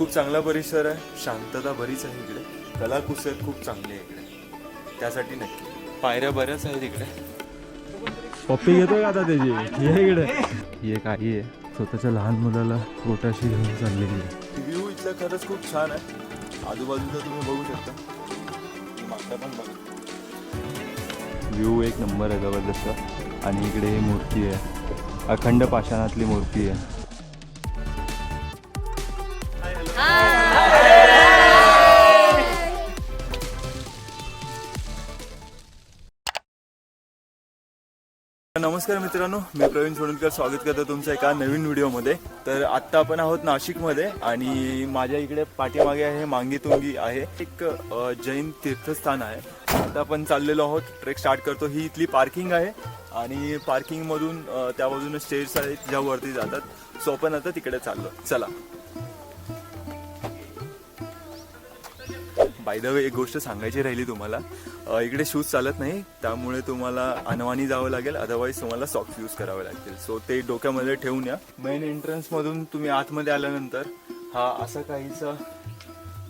खूप चांगला परिसर आहे, शांतता बरीच आहे इकडे, कलाकुसर खूप चांगली आहे इकडे, त्यासाठी नक्की. पायऱ्या बऱ्याच आहेत इकडे. पप्पी घेतोय का आता त्याची? ये इकडे. ही एक आई आहे, स्वतःच्या लहान मुलाला पोटाशी घेऊन चाललेली आहे. व्ह्यू इथला खरंच खूप छान आहे. आजूबाजूला तुम्ही बघू शकता, मागचा पण बघा. व्ह्यू एक नंबर आहे, जबरदस्त. आणि इकडे ही मूर्ती आहे, अखंड पाषाणातली मूर्ती आहे. नमस्कार मित्रांनो, मी प्रवीण सोडणकर स्वागत करतो तुमचं एका नवीन व्हिडिओमध्ये. तर आत्ता आपण आहोत नाशिकमध्ये आणि माझ्या इकडे पाठीमागे आहे मांगीतुंगी आहे, एक जैन तीर्थस्थान आहे. आता आपण चाललेलो आहोत, ट्रेक स्टार्ट करतो. ही इथली पार्किंग आहे आणि पार्किंगमधून त्या बाजूने स्टेअर्स आहेत ज्या वरती जातात. सो आपण आता तिकडे चाललो, चला. बाय द वे, एक गोष्ट सांगायची राहिली तुम्हाला, इकडे शूज चालत नाही, त्यामुळे तुम्हाला अनवाणी जावं लागेल, अदरवाईज तुम्हाला सॉक्स यूज करावे लागतील. सो ते डोक्यामध्ये ठेवून या. मेन एंट्रन्समधून तुम्ही आतमध्ये आल्यानंतर हा असा काहीसा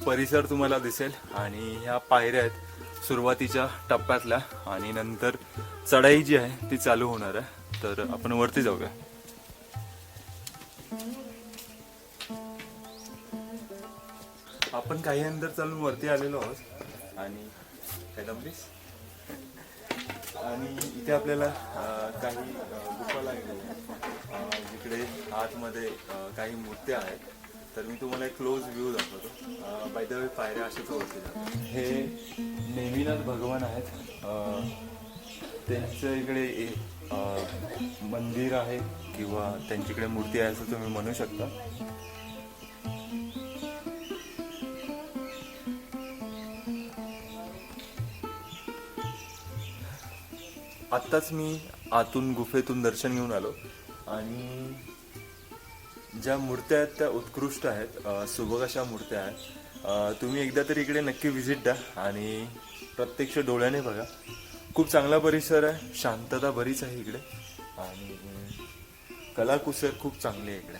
परिसर तुम्हाला दिसेल आणि ह्या पायऱ्या आहेत सुरुवातीच्या टप्प्यातल्या, आणि नंतर चढाई जी आहे ती चालू होणार आहे. तर आपण वरती जाऊया. आपण काही अंतर चालून वरती आलेलो आहोत आणि काय दमलीस? आणि इथे आपल्याला काही गुफा लागलेली आहे, जिकडे आतमध्ये काही मूर्त्या आहेत. तर मी तुम्हाला एक क्लोज व्ह्यू दाखवतो. बाय द वे, पायऱ्या अशाच वरती जातात. हे नेमिनाथ भगवान आहेत, त्यांचं इकडे मंदिर आहे किंवा त्यांच्याकडे मूर्ती आहे असं तुम्ही म्हणू शकता. आत्ताच मी आतून गुफेतून दर्शन घेऊन आलो आणि ज्या मूर्त्या आहेत त्या उत्कृष्ट आहेत, सुबक अशा मूर्त्या आहेत. तुम्ही एकदा तरी इकडे नक्की व्हिजिट द्या आणि प्रत्यक्ष डोळ्याने बघा. खूप चांगला परिसर आहे, शांतता बरीच आहे इकडे आणि कलाकुसर खूप चांगली आहे इकडे,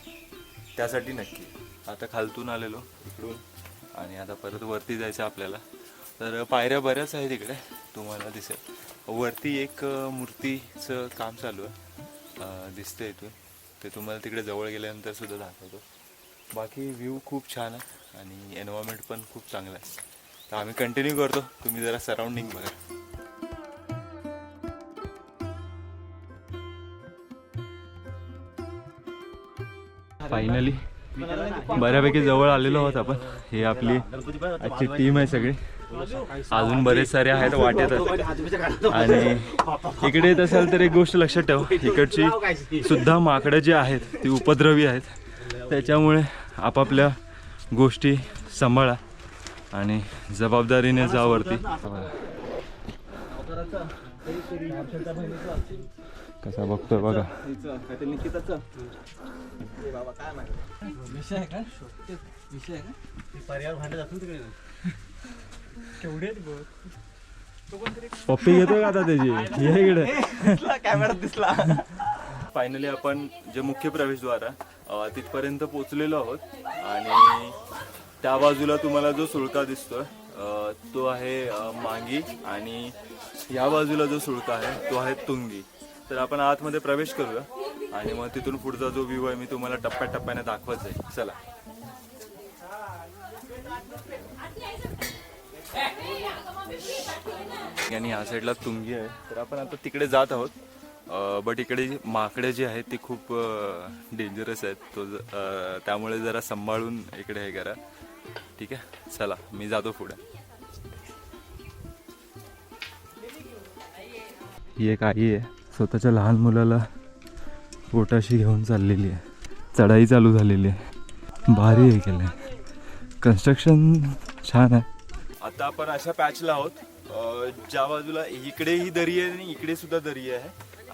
त्यासाठी नक्की. आता खालतून आलेलो इकडून आणि आता परत वरती जायचं आपल्याला. तर पायऱ्या बऱ्याच आहेत इकडे, तुम्हाला दिसेल. वरती एक मूर्तीचं काम चालू आहे, दिसतं इथून. ते तुम्हाला तिकडे जवळ गेल्यानंतर सुद्धा दाखवतो. बाकी व्ह्यू खूप छान आहे आणि एन्व्हायरमेंट पण खूप चांगलं आहे. तर आम्ही कंटिन्यू करतो, तुम्ही जरा सराउंडिंग बघा. फायनली बऱ्यापैकी जवळ आलेलो आहोत आपण. हे आपली आजची टीम आहे सगळी, अजून बरेच सारे आहेत वाटेतच. आणि इकडे येत असाल तर एक गोष्ट लक्षात ठेवा, इकडची सुद्धा माकडं जी आहेत ती उपद्रवी आहेत, त्याच्यामुळे आपापल्या गोष्टी सांभाळा आणि जबाबदारीने जा वरती. कसा बघतोय बघा. पप्पी घेतोय का आता त्याची? ये इकडे. कॅमेरात दिसला. फायनली आपण जे मुख्य प्रवेशद्वार आहे तिथपर्यंत पोहोचलेलो आहोत आणि त्या बाजूला तुम्हाला जो सुळका दिसतोय तो आहे मांगी आणि या बाजूला जो सुळका आहे तो आहे तुंगी. तर आपण आतमध्ये प्रवेश करूया आणि मग तिथून पुढचा जो व्ह्यू आहे मी तुम्हाला टप्प्याटप्प्याने दाखवत आहे. चला. आणि या साईडला तुंगी आहे, तर आपण आता तिकडे जात आहोत. बट इकडे माकडे जे आहेत ते खूप डेंजरस आहेत, त्यामुळे जरा सांभाळून इकडे हे करा, ठीक आहे. चला, मी जातो पुढे. ही एक आई आहे, स्वतःच्या लहान मुलाला पोटाशी घेऊन चाललेली आहे. चढाई चालू झालेली आहे, भारी आहे. केलं कन्स्ट्रक्शन छान आहे. आता आपण अशा पॅचला आहोत ज्या बाजूला इकडेही दरी आहे आणि इकडे सुद्धा दरी आहे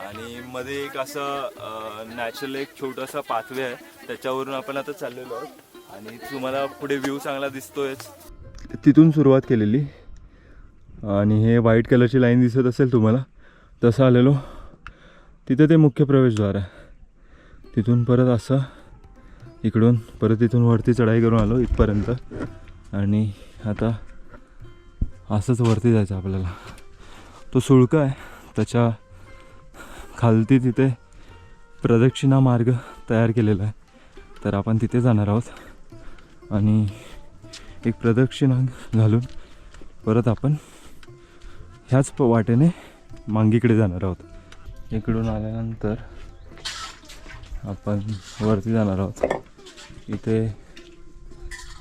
आणि मध्ये एक असं नॅचरल एक छोटासा पाथवे आहे, त्याच्यावरून आपण आता चाललेलो आहोत आणि तुम्हाला पुढे व्ह्यू चांगला दिसतोयच. तिथून सुरुवात केलेली आणि हे व्हाईट कलरची लाईन दिसत असेल तुम्हाला, तसं आलेलो. तिथे ते मुख्य प्रवेशद्वार आहे, तिथून परत असं इकडून परत इथून वरती चढाई करून आलो इथपर्यंत आणि आता असंच वरती जायचं आपल्याला. तो सुळका आहे, त्याच्या खालती तिथे प्रदक्षिणा मार्ग तयार केलेला आहे, तर आपण तिथे जाणार आहोत आणि एक प्रदक्षिणा घालून परत आपण ह्याच वाटेने मांगीकडे जाणार आहोत. इकडून आल्यानंतर आपण वरती जाणार आहोत. इथे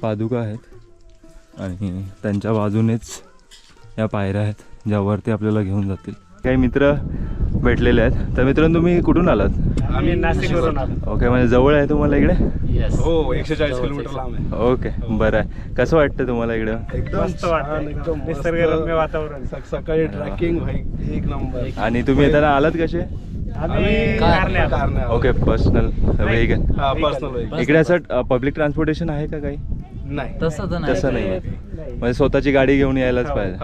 पादुका आहेत आणि त्यांच्या बाजूनेच या पायऱ्या आहेत ज्या वरती आपल्याला घेऊन जातील. काही मित्र भेटलेले आहेत. तर मित्रांनो, तुम्ही कुठून आलात? आम्ही नाशिकवरून आलो. ओके, म्हणजे जवळ आहे तुम्हाला इकडे? हो, 140 किलोमीटर लांब आहे. ओके, बरं आहे. कसं वाटतं तुम्हाला इकडं? एकदम मस्त वाटतं, एकदम निसर्गरम्य वातावरण. सकाळी ट्रॅकिंग भाई एक नंबर. आणि तुम्ही येताना आलात कसे? आम्ही कारने. Okay, personal vehicle. हा, पर्सनल. इकडे असं पब्लिक ट्रान्सपोर्टेशन आहे का काही? नाही, तसं नाही आहे. म्हणजे स्वतःची गाडी घेऊन यायलाच पाहिजे.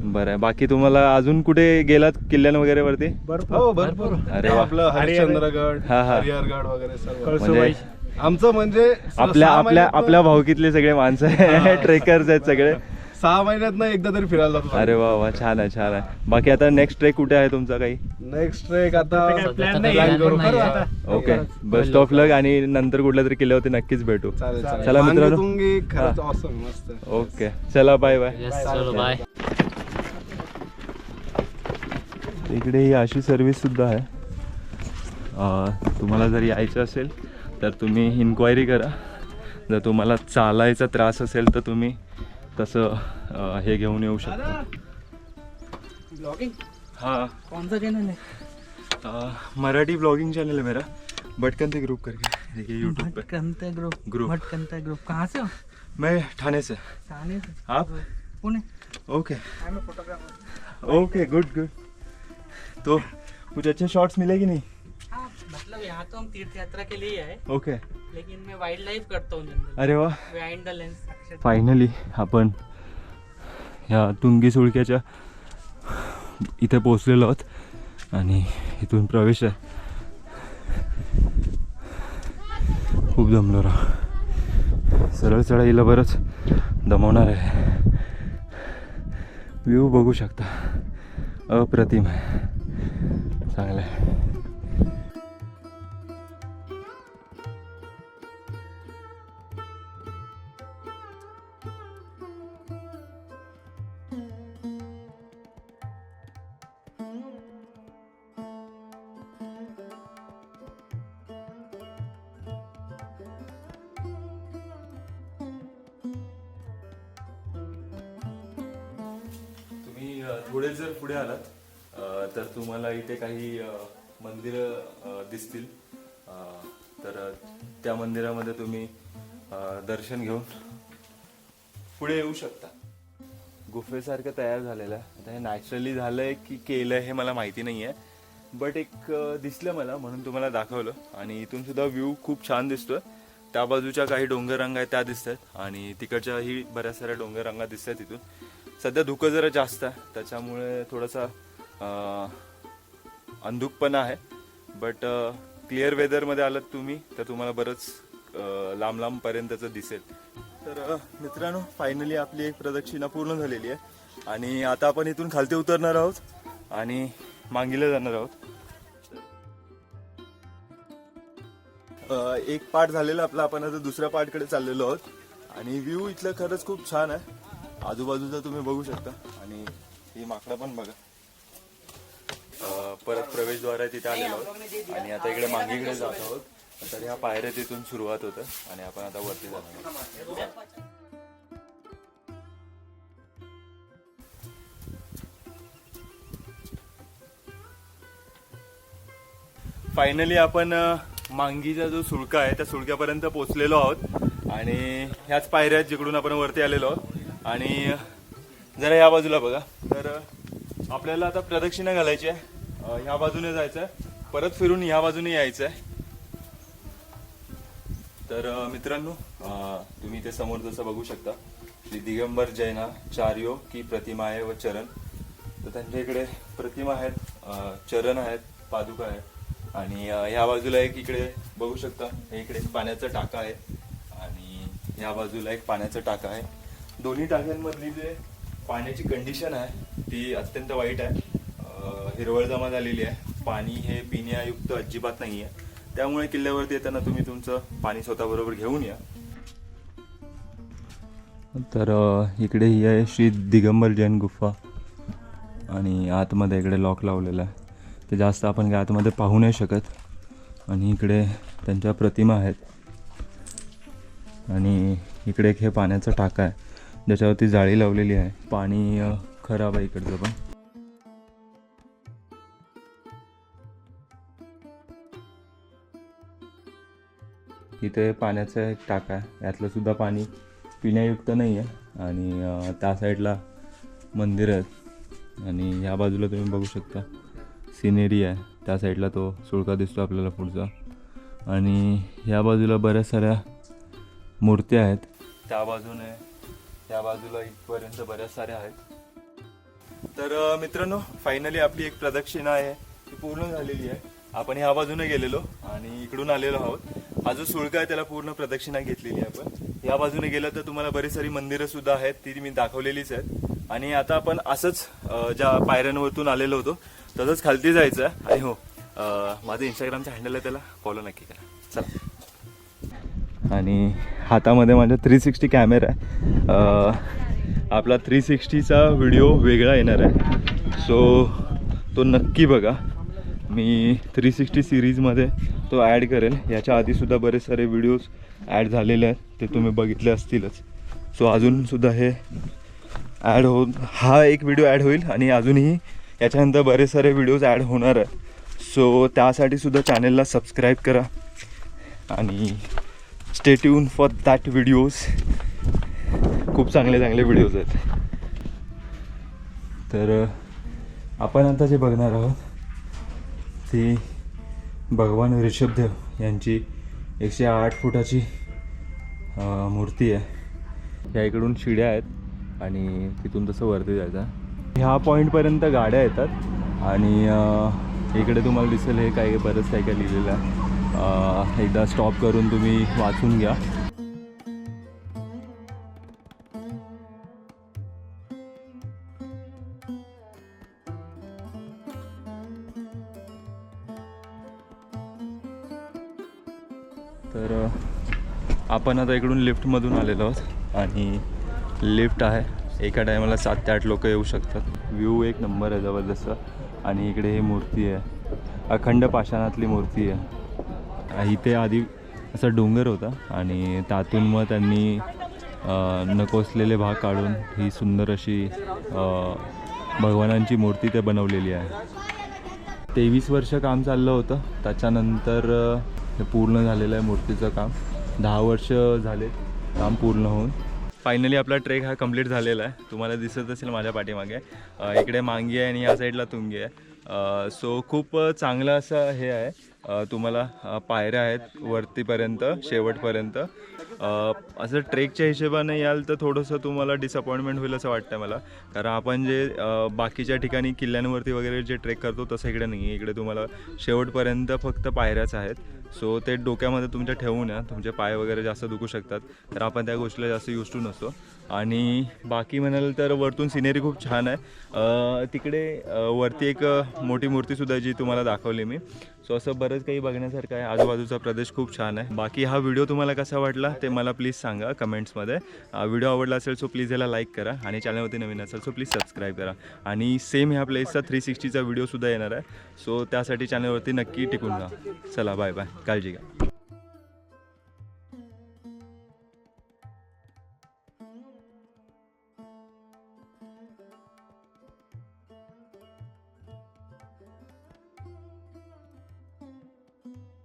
बरं आहे. बाकी तुम्हाला अजून कुठे गेलात किल्ल्यान वगैरे वरती? हो, भरपूर. अरे वा. आपलं हरिश्चंद्रगड, हा, हा. हरिहरगड वगैरे सर्व. म्हणजे आमचं म्हणजे आपल्या भावकीतले सगळे माणसं ट्रेकर्स आहेत सगळे. 6 महिन्यात एकदा तरी फिरायला जातो. अरे वा वा, छान आहे, छान आहे. बाकी आता नेक्स्ट ट्रेक कुठे आहे तुमचा काही? नेक्स्ट ट्रेक आता प्लॅन करू आता. ओके, बेस्ट ऑफ लक. आणि नंतर कुठल्या तरी किल्ल्यावरती नक्कीच भेटू. चला मित्रांनो. खरंच awesome, मस्त. ओके, चला, बाय बाय. बाय. इकडे ही अशी सर्विस सुद्धा आहे. तुम्हाला जर यायचं असेल तर तुम्ही इन्क्वायरी करा. जर तुम्हाला चालायचा त्रास असेल तर तुम्ही तसं हे घेऊन येऊ शकता. ब्लॉगिंग हाँ, कौन सा चैनल है? मराठी ब्लॉगिंग चैनल है मेरा, भटकंते ग्रुप करके, देखिए यूट्यूब पे. भटकंते ग्रुप. भटकंते ग्रुप कहाँ से हो? मैं ठाणे से. थाने से. आप? Pune. Okay I am photographer. Okay, good good. तो कुछ अच्छे शॉट्स मिले कि नहीं? हाँ, मतलब यहाँ तो हम तीर्थ यात्रा के लिए आए, ओके. लेकिन मैं वाइल्ड लाइफ करता हूँ जनरल. अरे वा. Behind the lens. फायनली आपण ह्या तुंगी सुळक्याच्या इथे पोचलेलो आहोत आणि इथून प्रवेश आहे. खूप दमलो राव. सरळ चढाईला बरंच दमवणार आहे. व्ह्यू बघू शकता, अप्रतिम आहे, चांगलं आहे. तुम्ही थोडे जर पुढे आलात तर तुम्हाला इथे काही मंदिरं दिसतील. तर त्या मंदिरामध्ये तुम्ही दर्शन घेऊन पुढे येऊ शकता. गुफेसारखं तयार झालेलं आहे. आता हे नॅचरली झालंय की केलं हे मला माहिती नाही आहे, बट एक दिसलं मला म्हणून तुम्हाला दाखवलं. आणि इथून सुद्धा व्ह्यू खूप छान दिसतोय. त्या बाजूच्या काही डोंगररांगा आहेत त्या दिसत आहेत आणि तिकडच्याही बऱ्याच साऱ्या डोंगररांगा दिसत आहेत. तिथून सध्या धुकं जरा जास्त आहे, त्याच्यामुळे थोडासा अंधुकपणा आहे. बट क्लिअर वेदरमध्ये आलात तुम्ही तर तुम्हाला बरंच लांब लांबपर्यंतचं दिसेल. तर मित्रांनो, फायनली आपली एक प्रदक्षिणा पूर्ण झालेली आहे आणि आता आपण इथून खालती उतरणार आहोत आणि मांगीला जाणार आहोत. एक पार्ट झालेला आपला, आपण आता दुसऱ्या पार्टकडे चाललेलो आहोत. आणि व्ह्यू इथलं खरंच खूप छान आहे. आजूबाजूचा तुम्ही बघू शकता आणि ही माकडं पण बघा. परत प्रवेशद्वार आहे तिथे आलेलो आहोत आणि आता इकडे मांगीकडे जात आहोत. तर ह्या पायऱ्या तिथून सुरुवात होतं आणि आपण आता वरती जाणार आहोत. फायनली आपण मांगीचा जो सुळका आहे त्या सुळक्यापर्यंत पोहोचलेलो आहोत आणि ह्याच पायऱ्या आहेत जिकडून आपण वरती आलेलो आहोत. आणि जरा या बाजूला बघा, तर आपल्याला आता प्रदक्षिणा घालायची आहे. ह्या बाजूने जायचं आहे, परत फिरून ह्या बाजूने यायचं आहे. तर मित्रांनो, तुम्ही ते समोर जसं बघू शकता, श्री दिगंबर जैनाचार्यो की प्रतिमा आहे व चरण. तर त्यांच्या इकडे प्रतिमा आहेत, चरण आहेत, पादुका आहेत आणि ह्या बाजूला एक इकडे बघू शकता हे इकडे एक पाण्याचा टाका आहे आणि या बाजूला एक पाण्याचा टाका आहे. दोन्ही टाक्यांमधली जे पाण्याची कंडिशन आहे ती अत्यंत वाईट आहे. हिरवळ जमा झालेली आहे. पाणी हे पिण्यायुक्त अजिबात नाही आहे. त्यामुळे किल्ल्यावरती येताना तुम्ही तुमचं पाणी स्वतःबरोबर घेऊन या. तर इकडे ही आहे श्री दिगंबर जैन गुफा आणि आतमध्ये इकडे लॉक लावलेला आहे. ते जास्त आपण काय आतमध्ये पाहू नाही शकत. आणि इकडे त्यांच्या प्रतिमा आहेत आणि इकडे एक हे पाण्याचा टाका आहे ज्याच्यावरती जाळी लावलेली आहे. पाणी खराब आहे इकडचं पण. इथे पाण्याचा एक टाका आहे. यातलं सुद्धा पाणी पिण्यायुक्त नाही आहे. आणि त्या साईडला मंदिर आहेत आणि या बाजूला तुम्ही बघू शकता सिनेरी आहे. त्या साईडला तो सुळका दिसतो आपल्याला पुढचा. आणि या बाजूला बऱ्याच साऱ्या मूर्त्या आहेत. त्या बाजूने त्या बाजूला इथपर्यंत बऱ्याच साऱ्या आहेत. तर मित्रांनो फायनली आपली एक प्रदक्षिणा आहे ती पूर्ण झालेली आहे. आपण ह्या बाजूने गेलेलो आणि इकडून आलेलो आहोत. हा जो सुळका आहे त्याला पूर्ण प्रदक्षिणा घेतलेली आहे आपण. या बाजूने गेलं तर तुम्हाला बरीच सारी मंदिरं सुद्धा आहेत ती मी दाखवलेलीच आहेत. आणि आता आपण असंच ज्या पायऱ्यांवरतून आलेलो होतो तसंच खालती जायचं आहे. आणि हो माझं इंस्टाग्रामचं हँडल आहे त्याला फॉलो नक्की करा. चला. आणि हातामध्ये माझा 360 कॅमेरा आहे. आपला 360चा व्हिडिओ वेगळा येणार आहे सो तो नक्की बघा. मी 360 सिरीजमध्ये तो ॲड करेल. याच्या आधीसुद्धा बरेच सारे व्हिडिओज ॲड झालेले आहेत ते तुम्ही बघितले असतीलच. सो अजूनसुद्धा हे ॲड हा एक व्हिडिओ ॲड होईल आणि अजूनही याच्यानंतर बरेच सारे व्हिडिओज ॲड होणार आहे. सो त्यासाठी सुद्धा चॅनलला सबस्क्राईब करा आणि stay tune for that videos. खूप चांगले चांगले व्हिडिओज आहेत. तर आपण आता जे बघणार आहोत ती भगवान ऋषभदेव यांची 108 फुटाची मूर्ती आहे. ह्या इकडून शिड्या आहेत आणि तिथून तसं वरती जायचं. ह्या पॉईंटपर्यंत गाड्या येतात आणि इकडे तुम्हाला दिसेल हे काय बरंच काय काय लिहिलेलं आहे. एकदा स्टॉप करून तुम्ही वाचून घ्या. तर आपण आता इकडून लिफ्टमधून आलेलो आहोत आणि लिफ्ट आहे. एका टायमाला 7 ते 8 लोक येऊ शकतात. व्ह्यू एक नंबर आहे जबरदस्त. आणि इकडे ही मूर्ती आहे अखंड पाषाणातली मूर्ती आहे. इथे आधी असा डोंगर होता आणि त्यातून मग त्यांनी नकोसलेले भाग काढून ही सुंदर अशी भगवानांची मूर्ती ते बनवलेली आहे. 23 वर्ष काम चाललं होतं. त्याच्यानंतर हे पूर्ण झालेलं आहे मूर्तीचं काम. 10 वर्ष झाले काम पूर्ण होऊन. फायनली आपला ट्रेक हा कंप्लीट झालेला आहे. तुम्हाला दिसत असेल माझ्या पाठीमागे इकडे मांगी आहे आणि या साईडला तुंगी आहे. सो खूप चांगलं असं हे आहे. तुम्हाला पायऱ्या आहेत वरतीपर्यंत शेवटपर्यंत. असं ट्रेकच्या हिशोबाने याल तर थोडंसं तुम्हाला डिसअपॉइंटमेंट होईल असं वाटतं मला. कारण आपण जे बाकीच्या ठिकाणी किल्ल्यांवरती वगैरे जे ट्रेक करतो तसं इकडे नाही आहे. इकडे तुम्हाला शेवटपर्यंत फक्त पायऱ्याच आहेत. सो ते डोक्यामध्ये तुमच्या ठेवून या. तुमचे पाय वगैरे जास्त दुखू शकतात तर आपण त्या गोष्टीला जास्त यूज टू नसतो. आणि बाकी म्हणाल तर वरतून सिनेरी खूप छान आहे. तिकडे वरती एक मोठी मूर्तीसुद्धा जी तुम्हाला दाखवली मी. सो असं बरंच काही बघण्यासारखं आहे. आजूबाजूचा प्रदेश खूप छान आहे. बाकी हा व्हिडिओ तुम्हाला कसा वाटला ते मला प्लीज सांगा कमेंट्समध्ये. व्हिडिओ आवडला असेल सो प्लीज याला लाईक करा आणि चॅनलवरती नवीन असेल सो प्लीज सबस्क्राईब करा. आणि सेम ह्या प्लेसचा 360चा व्हिडिओसुद्धा येणार आहे. सो त्यासाठी चॅनलवरती नक्की टिकून जा. चला बाय बाय. काळजी घ्या.